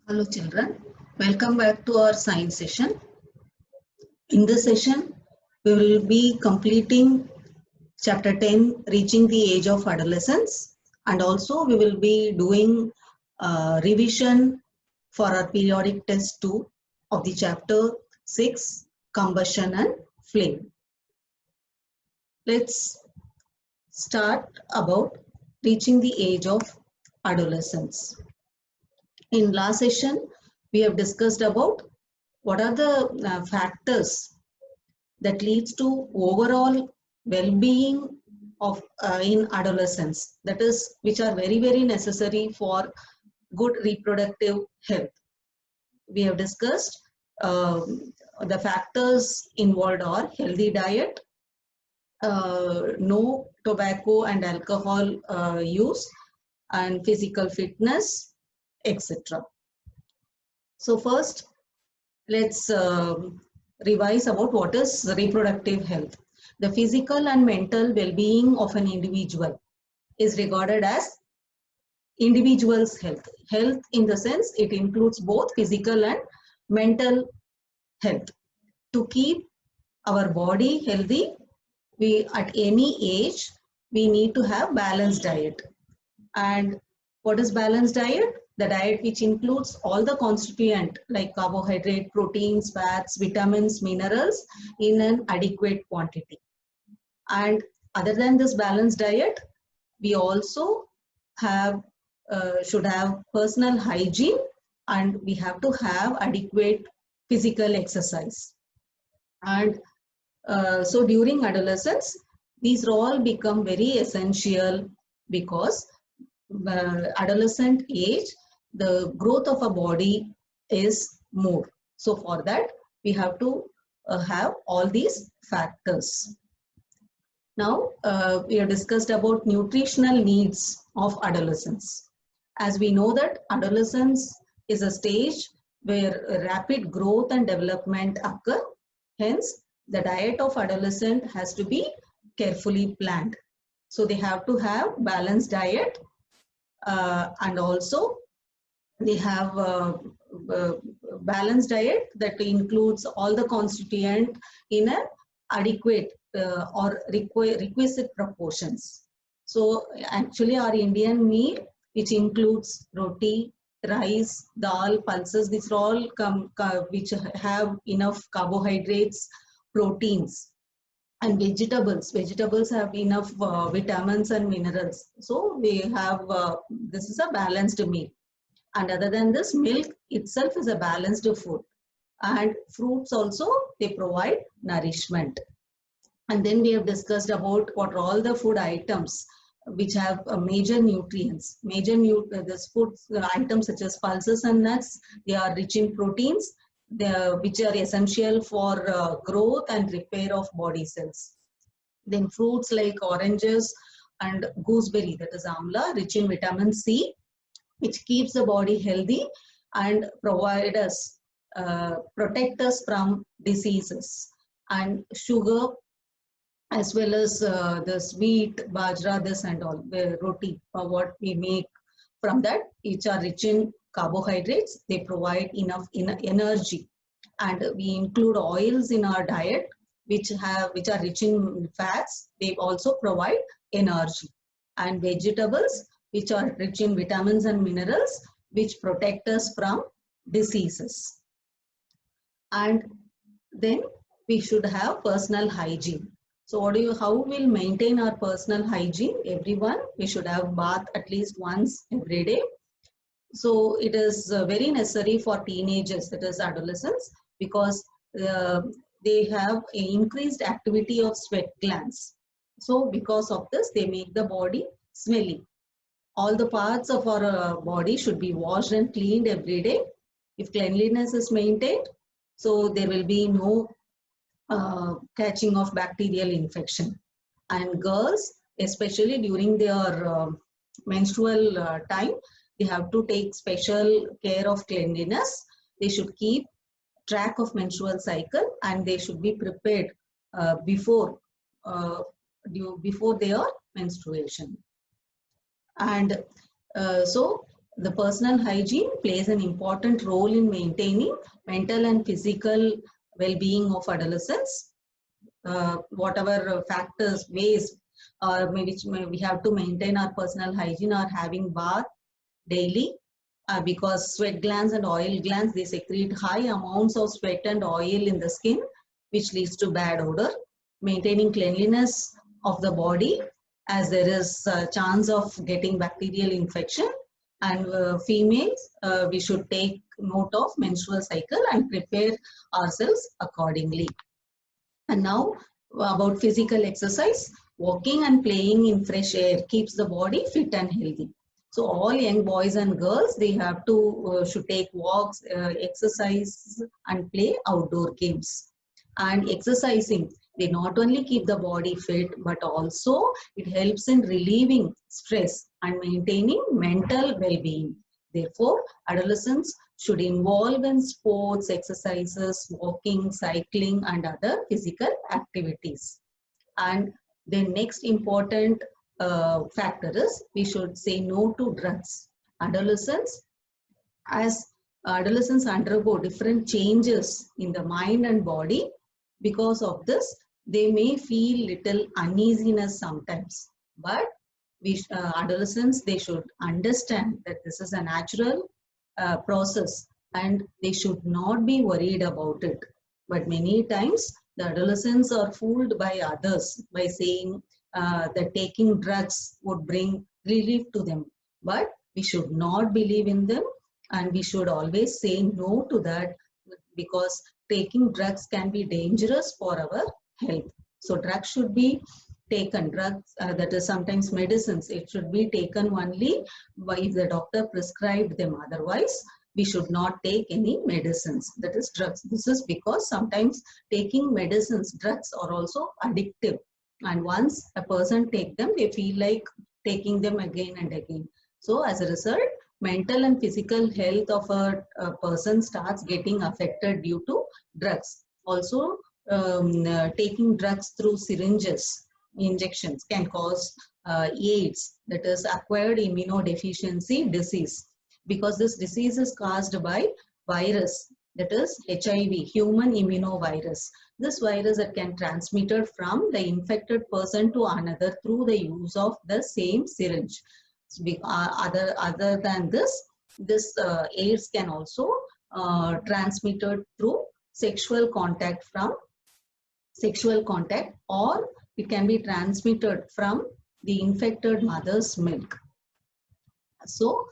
Hello children, welcome back to our science session. In this session, we will be completing chapter 10, reaching the age of adolescence, and also we will be doing revision for our periodic test 2 of the chapter 6, combustion and flame. Let's start about reaching the age of adolescence. In last session, we have discussed about what are the factors that leads to overall well-being of in adolescence, that is, which are very necessary for good reproductive health. We have discussed the factors involved are healthy diet, no tobacco and alcohol use, and physical fitness, etc. So first, let's revise about what is reproductive health. The physical and mental well-being of an individual is regarded as individual's health. Health in the sense it includes both physical and mental health. To keep our body healthy, we at any age, we need to have balanced diet. And what is balanced diet? The diet which includes all the constituent like carbohydrate, proteins, fats, vitamins, minerals in an adequate quantity. And other than this balanced diet, we also have should have personal hygiene, and we have to have adequate physical exercise. And so during adolescence, these all become very essential because adolescent age, the growth of a body is more. So for that, we have to have all these factors. Now, we have discussed about nutritional needs of adolescence. As we know that adolescence is a stage where rapid growth and development occur. Hence, the diet of adolescent has to be carefully planned. So they have to have balanced diet, and also they have balanced diet that includes all the constituent in an adequate or requisite proportions. So actually our Indian meal, which includes roti, rice, dal, pulses, these are all which have enough carbohydrates, proteins, and vegetables. Vegetables have enough vitamins and minerals. So we have, this is a balanced meal. And other than this, milk itself is a balanced food. And fruits also, they provide nourishment. And then we have discussed about what are all the food items which have major nutrients. This food items such as pulses and nuts, they are rich in proteins, which are essential for growth and repair of body cells. Then fruits like oranges and gooseberry, that is amla, rich in vitamin C, which keeps the body healthy and provide us, protect us from diseases. And sugar, as well as the sweet, bajra, this and all, the roti, what we make from that, which are rich in carbohydrates, they provide enough energy. And we include oils in our diet, which are rich in fats, they also provide energy. And vegetables, which are rich in vitamins and minerals, which protect us from diseases. And then we should have personal hygiene. So how we'll maintain our personal hygiene? Everyone, we should have bath at least once every day. So it is very necessary for teenagers, that is adolescents, because they have an increased activity of sweat glands. So because of this, they make the body smelly. All the parts of our body should be washed and cleaned every day. If cleanliness is maintained, so there will be no catching of bacterial infection. And girls, especially during their menstrual time, they have to take special care of cleanliness. They should keep track of menstrual cycle, and they should be prepared before their menstruation. And so The personal hygiene plays an important role in maintaining mental and physical well-being of adolescents. Whatever factors, ways, we have to maintain our personal hygiene, are having bath daily, because sweat glands and oil glands, they secrete high amounts of sweat and oil in the skin, which leads to bad odor. Maintaining cleanliness of the body, as there is a chance of getting bacterial infection. And females, we should take note of menstrual cycle and prepare ourselves accordingly. And now about physical exercise. Walking and playing in fresh air keeps the body fit and healthy. So all young boys and girls, they have to should take walks, exercise and play outdoor games. And exercising, they not only keep the body fit, but also it helps in relieving stress and maintaining mental well-being. Therefore, adolescents should involve in sports, exercises, walking, cycling, and other physical activities. And the next important factor is we should say no to drugs. Adolescents, as adolescents undergo different changes in the mind and body, because of this, they may feel little uneasiness sometimes. But adolescents, they should understand that this is a natural process and they should not be worried about it. But many times the adolescents are fooled by others by saying that taking drugs would bring relief to them. But we should not believe in them, and we should always say no to that, because taking drugs can be dangerous for our health. So drugs should be taken, drugs that is sometimes medicines, it should be taken only if the doctor prescribed them. Otherwise, we should not take any medicines, that is drugs. This is because sometimes taking medicines, drugs are also addictive. And once a person take them, they feel like taking them again and again. So as a result, mental and physical health of a person starts getting affected due to drugs. Also, taking drugs through syringes, injections, can cause AIDS, that is acquired immunodeficiency disease, because this disease is caused by virus, that is HIV, human immunovirus. This virus that can transmitted from the infected person to another through the use of the same syringe. Other than this AIDS can also transmitted through sexual contact, or it can be transmitted from the infected mother's milk. So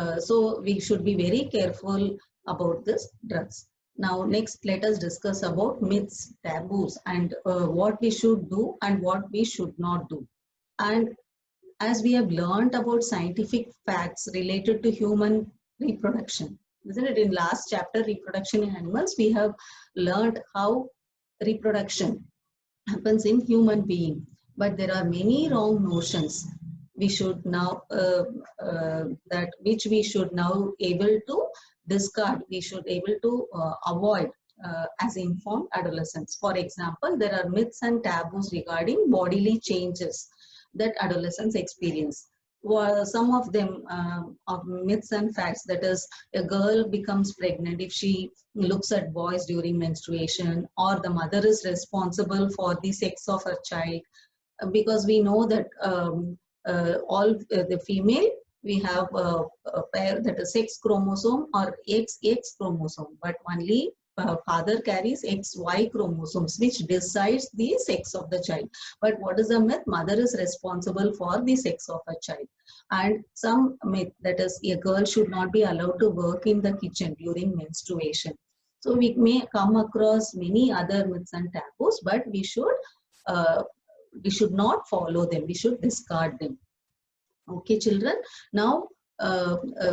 so we should be very careful about this drugs. Now next, let us discuss about myths, taboos, and what we should do and what we should not do. And as we have learned about scientific facts related to human reproduction, isn't it? In last chapter, reproduction in animals, we have learned how reproduction happens in human being. But there are many wrong notions we should now which we should now able to discard. We should able to avoid as informed adolescents. For example, there are myths and taboos regarding bodily changes that adolescents experience. Well, some of them are myths and facts, that is, a girl becomes pregnant if she looks at boys during menstruation, or the mother is responsible for the sex of her child, because we know that all the female, we have a pair, that is sex chromosome or XX chromosome, but only father carries XY chromosomes, which decides the sex of the child. But what is the myth? Mother is responsible for the sex of a child. And some myth, that is, a girl should not be allowed to work in the kitchen during menstruation. So we may come across many other myths and taboos, but we should not follow them. We should discard them. Okay, children. Now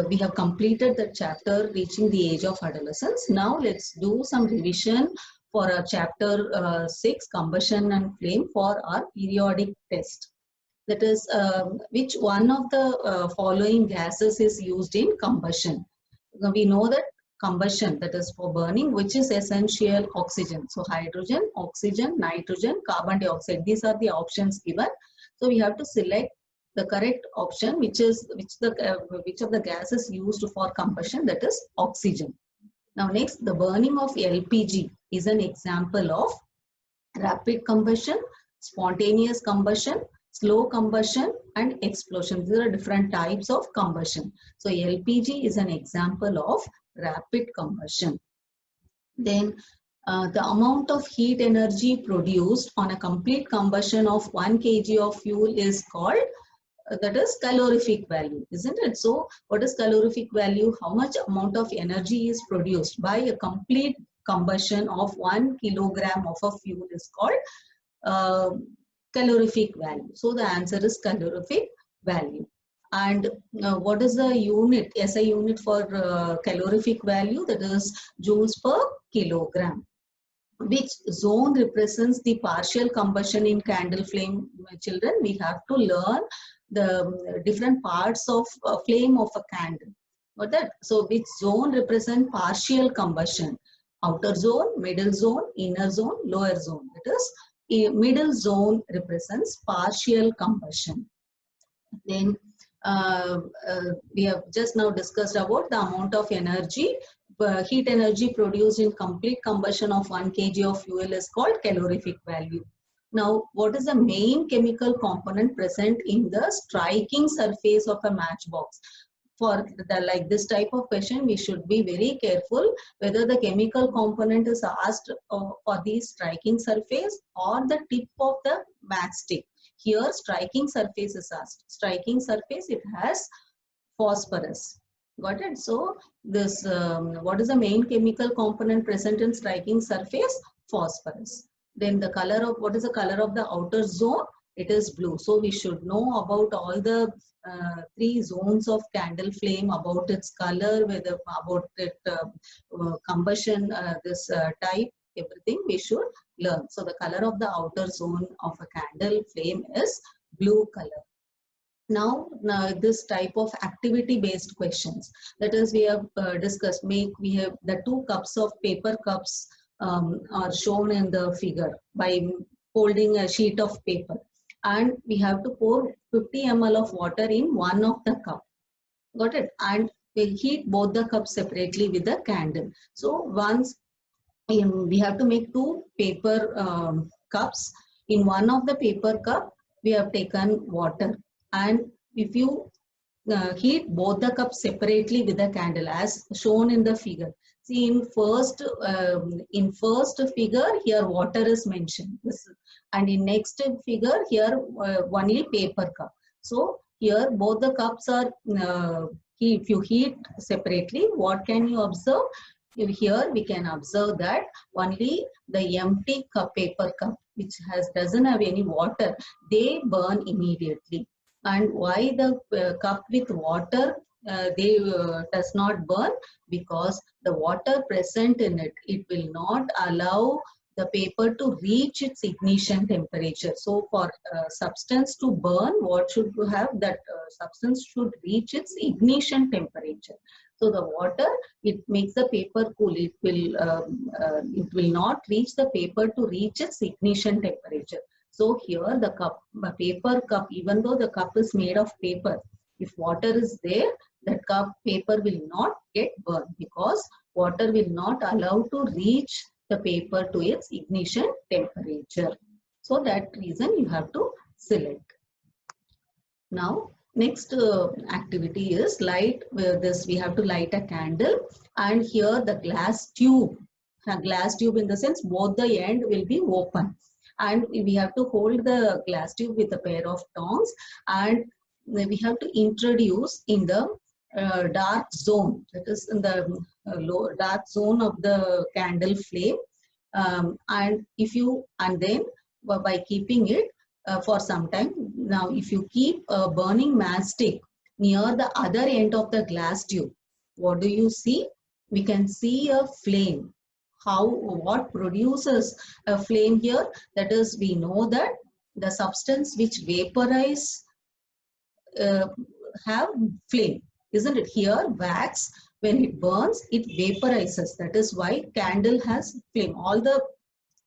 we have completed the chapter reaching the age of adolescence. Now let's do some revision for our chapter 6, combustion and flame, for our periodic test. That is, which one of the following gases is used in combustion? Now, we know that combustion, that is for burning, which is essential? Oxygen. So hydrogen, oxygen, nitrogen, carbon dioxide. These are the options given. So we have to select the correct option, which of the gas is used for combustion, that is oxygen. Now next, the burning of LPG is an example of rapid combustion, spontaneous combustion, slow combustion, and explosion. These are different types of combustion. So LPG is an example of rapid combustion. Then the amount of heat energy produced on a complete combustion of 1 kg of fuel is called, that is calorific value, isn't it? So what is calorific value? How much amount of energy is produced by a complete combustion of 1 kilogram of a fuel is called calorific value. So the answer is calorific value. And what is the unit, SI unit for calorific value? That is joules per kilogram. Which zone represents the partial combustion in candle flame? Children, we have to learn the different parts of a flame of a candle. Got that? So which zone represent partial combustion? Outer zone, middle zone, inner zone, lower zone. It is middle zone represents partial combustion. Then we have just now discussed about the amount of energy, heat energy produced in complete combustion of 1 kg of fuel is called calorific value. Now, what is the main chemical component present in the striking surface of a matchbox? For like this type of question, we should be very careful whether the chemical component is asked for the striking surface or the tip of the matchstick. Here, striking surface is asked. Striking surface, it has phosphorus. Got it? So, this what is the main chemical component present in striking surface? Phosphorus. Then the color of, what is the color of the outer zone? It is blue. So we should know about all the 3 zones of candle flame, about its color, whether about it combustion, this type, everything we should learn. So the color of the outer zone of a candle flame is blue color. Now this type of activity based questions, that is we have discussed, we have the 2 cups of paper cups are shown in the figure by holding a sheet of paper, and we have to pour 50 ml of water in one of the cup. Got it? And we heat both the cups separately with a candle. So once we have to make 2 paper cups. In one of the paper cup we have taken water, and if you heat both the cups separately with a candle as shown in the figure. See, in first figure here water is mentioned, and in next figure here only paper cup. So here both the cups are if you heat separately, what can you observe? Here we can observe that only the empty cup, paper cup, which doesn't have any water, they burn immediately. And why the cup with water does not burn? Because the water present in it, it will not allow the paper to reach its ignition temperature. So for substance to burn, what should you have? That substance should reach its ignition temperature. So the water, it makes the paper cool. It will not reach the paper to reach its ignition temperature. So here the cup, paper cup, even though the cup is made of paper, if water is there, that cup paper will not get burned because water will not allow to reach the paper to its ignition temperature. So that reason you have to select. Now next activity is light. This we have to light a candle, and here the glass tube. A glass tube in the sense both the end will be open, and we have to hold the glass tube with a pair of tongs, and we have to introduce in the dark zone, that is in the low dark zone of the candle flame, and then by keeping it for some time. Now if you keep a burning matchstick near the other end of the glass tube, what do you see? We can see a flame. What produces a flame here? That is, we know that the substance which vaporize have flame, isn't it? Here wax, when it burns, it vaporizes. That is why candle has flame. All the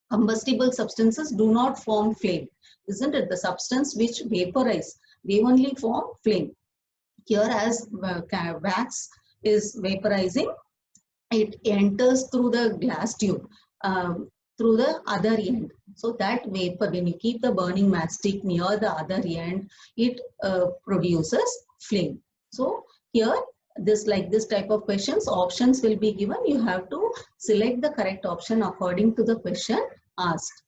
combustible substances do not form flame, isn't it? The substance which vaporize, they only form flame. Here as wax is vaporizing, it enters through the glass tube through the other end. So that vapor, when you keep the burning matchstick near the other end, it produces flame. So here, this type of questions, options will be given. You have to select the correct option according to the question asked.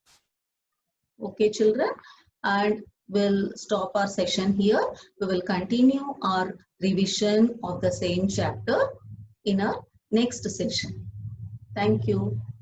Okay, children, and we'll stop our session here. We will continue our revision of the same chapter in our next session. Thank you.